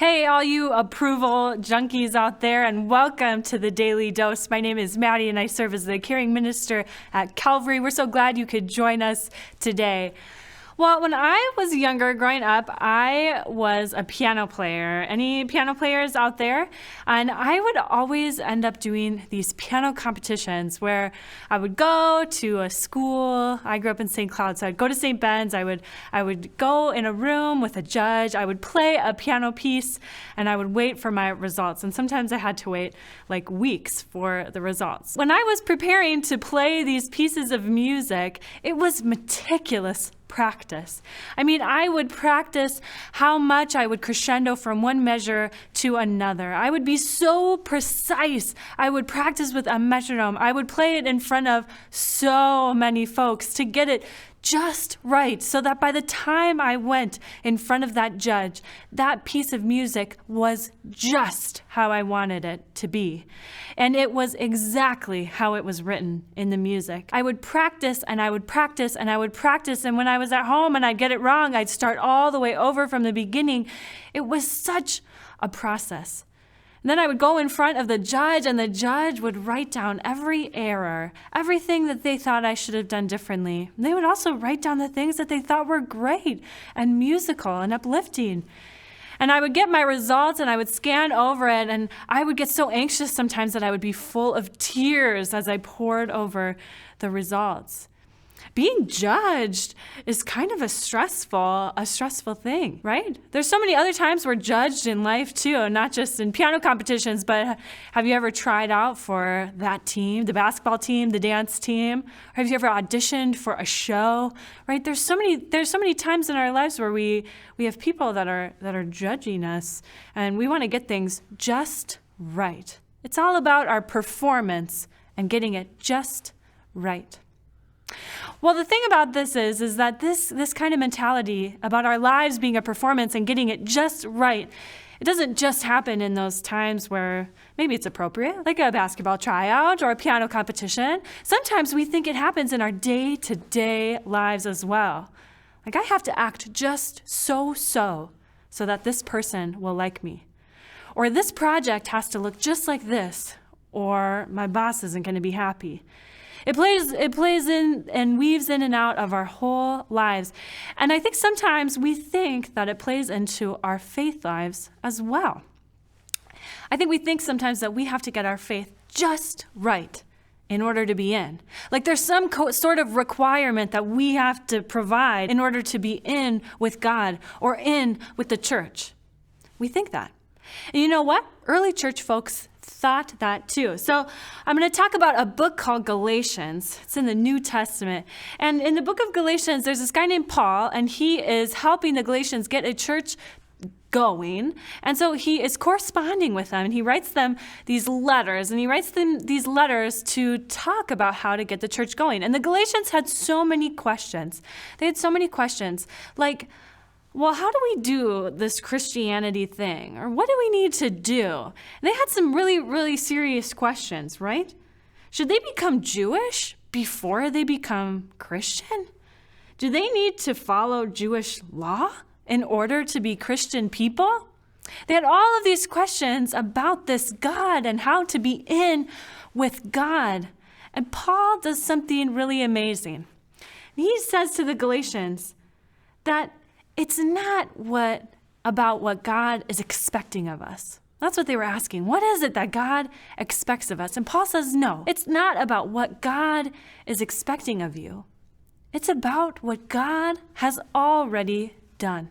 Hey, all you approval junkies out there, and welcome to the Daily Dose. My name is Maddie, and I serve as the caring minister at Calvary. We're so glad you could join us today. Well, when I was younger, growing up, I was a piano player. Any piano players out there? And I would always end up doing these piano competitions where I would go to a school. I grew up in St. Cloud, so I'd go to St. Ben's. I would go in a room with a judge. I would play a piano piece, and I would wait for my results. And sometimes I had to wait like weeks for the results. When I was preparing to play these pieces of music, it was meticulous practice. I mean, I would practice how much I would crescendo from one measure to another. I would be so precise. I would practice with a metronome. I would play it in front of so many folks to get it just right, so that by the time I went in front of that judge, that piece of music was just how I wanted it to be. And it was exactly how it was written in the music. I would practice and I would practice and I would practice, and when I was at home and I'd get it wrong, I'd start all the way over from the beginning. It was such a process. And then I would go in front of the judge, and the judge would write down every error, everything that they thought I should have done differently. And they would also write down the things that they thought were great and musical and uplifting. And I would get my results, and I would scan over it, and I would get so anxious sometimes that I would be full of tears as I pored over the results. Being judged is kind of a stressful thing, right? There's so many other times we're judged in life too, not just in piano competitions, but have you ever tried out for that team, the basketball team, the dance team? Or have you ever auditioned for a show, right? There's so many times in our lives where we have people that are judging us, and we want to get things just right. It's all about our performance and getting it just right. Well, the thing about this is that this kind of mentality about our lives being a performance and getting it just right, it doesn't just happen in those times where maybe it's appropriate, like a basketball tryout or a piano competition. Sometimes we think it happens in our day-to-day lives as well. Like, I have to act just so that this person will like me. Or this project has to look just like this, or my boss isn't going to be happy. It plays in and weaves in and out of our whole lives. And I think sometimes we think that it plays into our faith lives as well. I think we think sometimes that we have to get our faith just right in order to be in. Like there's some sort of requirement that we have to provide in order to be in with God or in with the church. We think that. And you know what? Early church folks thought that too. So I'm going to talk about a book called Galatians. It's in the New Testament. And in the book of Galatians, there's this guy named Paul, and he is helping the Galatians get a church going. And so he is corresponding with them, and he writes them these letters, to talk about how to get the church going. And the Galatians had so many questions. They had so many questions like, well, how do we do this Christianity thing? Or what do we need to do? And they had some really, really serious questions, right? Should they become Jewish before they become Christian? Do they need to follow Jewish law in order to be Christian people? They had all of these questions about this God and how to be in with God. And Paul does something really amazing. He says to the Galatians that it's not about what God is expecting of us. That's what they were asking. What is it that God expects of us? And Paul says, no, it's not about what God is expecting of you. It's about what God has already done.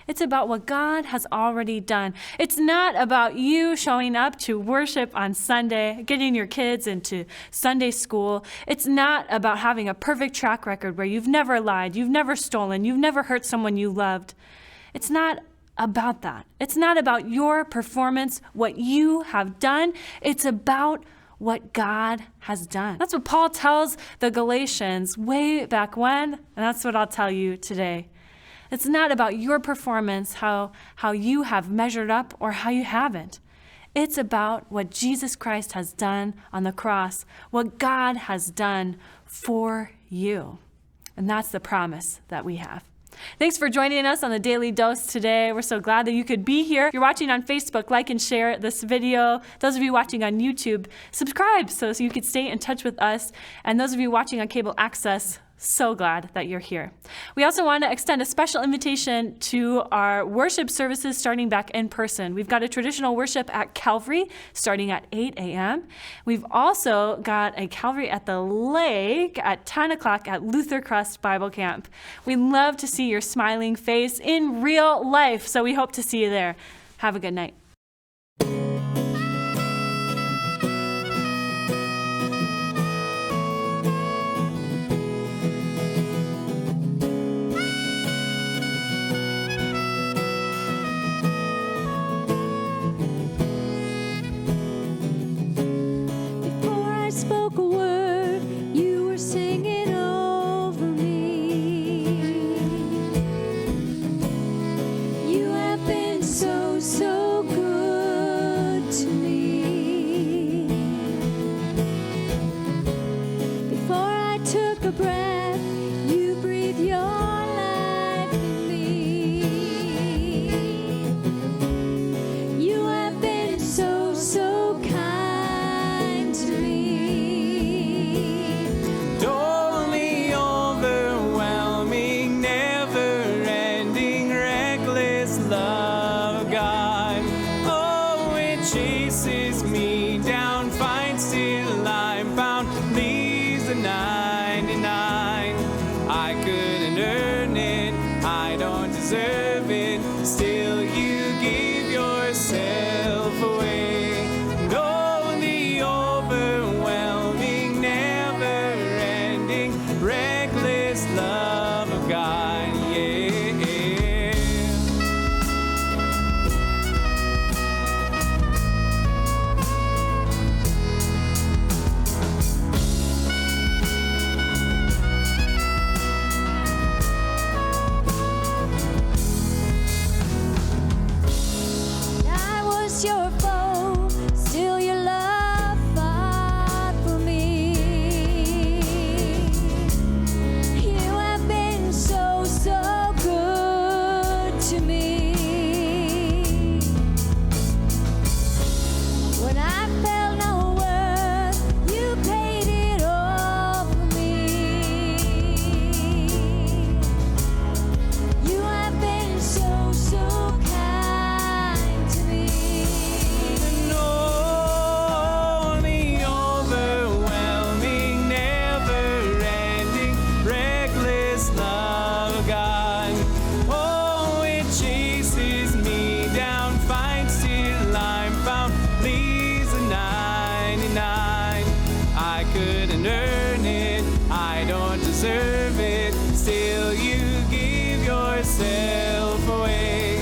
It's about what God has already done. It's not about you showing up to worship on Sunday, getting your kids into Sunday school. It's not about having a perfect track record where you've never lied, you've never stolen, you've never hurt someone you loved. It's not about that. It's not about your performance, what you have done. It's about what God has done. That's what Paul tells the Galatians way back when, and that's what I'll tell you today. It's not about your performance, how you have measured up or how you haven't. It's about what Jesus Christ has done on the cross, what God has done for you. And that's the promise that we have. Thanks for joining us on the Daily Dose today. We're so glad that you could be here. If you're watching on Facebook, like and share this video. Those of you watching on YouTube, subscribe so you can stay in touch with us. And those of you watching on cable access, so glad that you're here. We also want to extend a special invitation to our worship services starting back in person. We've got a traditional worship at Calvary starting at 8 a.m. We've also got a Calvary at the Lake at 10 o'clock at Luther Crest Bible Camp. We'd love to see your smiling face in real life, so we hope to see you there. Have a good night. Spoke a word, you were singing over me. You have been so, so good to me. Before I took a breath, you breathed your life in me. You have been so, so kind to me. Chases me down, finds till I'm found, leaves the 99. I couldn't earn it, I don't deserve it, still you give yourself away. No, the overwhelming, never-ending, reckless love of God, yeah. Your foe, still your love fought for me. You have been so, so good to me. When I felt no worth, you paid it all for me. You have been so, so kind to me. Deserve it, still you give yourself away.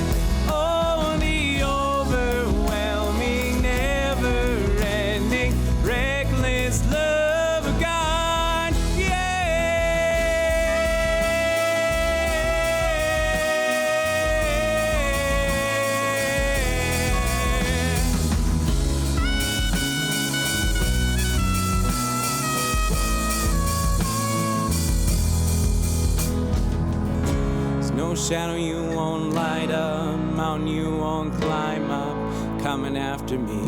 Oh, the overwhelming, never-ending, reckless love of God, no shadow you won't light up, mountain you won't climb up, coming after me.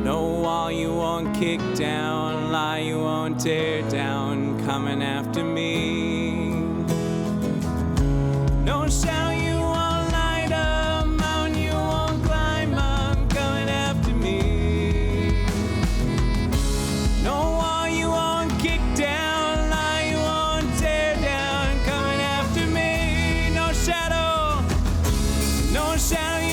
No wall you won't kick down, lie you won't tear down, coming after me. No shadow you won't light up, mountain you won't climb up, coming after me. No wall you won't kick down, lie you won't tear down, coming after me. No shadow